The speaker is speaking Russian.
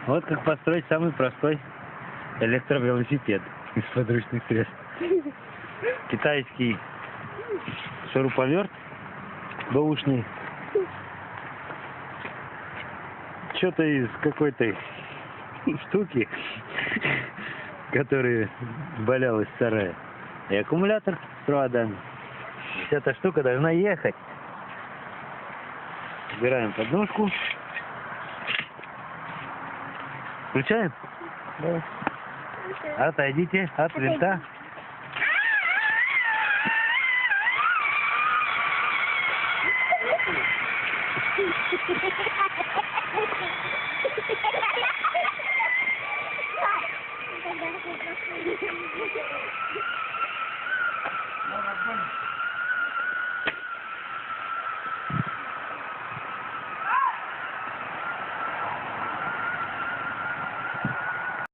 Вот как построить самый простой электровелосипед из подручных средств. Китайский шуруповерт бэушный. Что-то из какой-то штуки, которая валялась в сарае. И аккумулятор с проводами. Эта штука должна ехать. Убираем подножку. Включаем? Да. Отойдите от винта. Ha ha ha ha!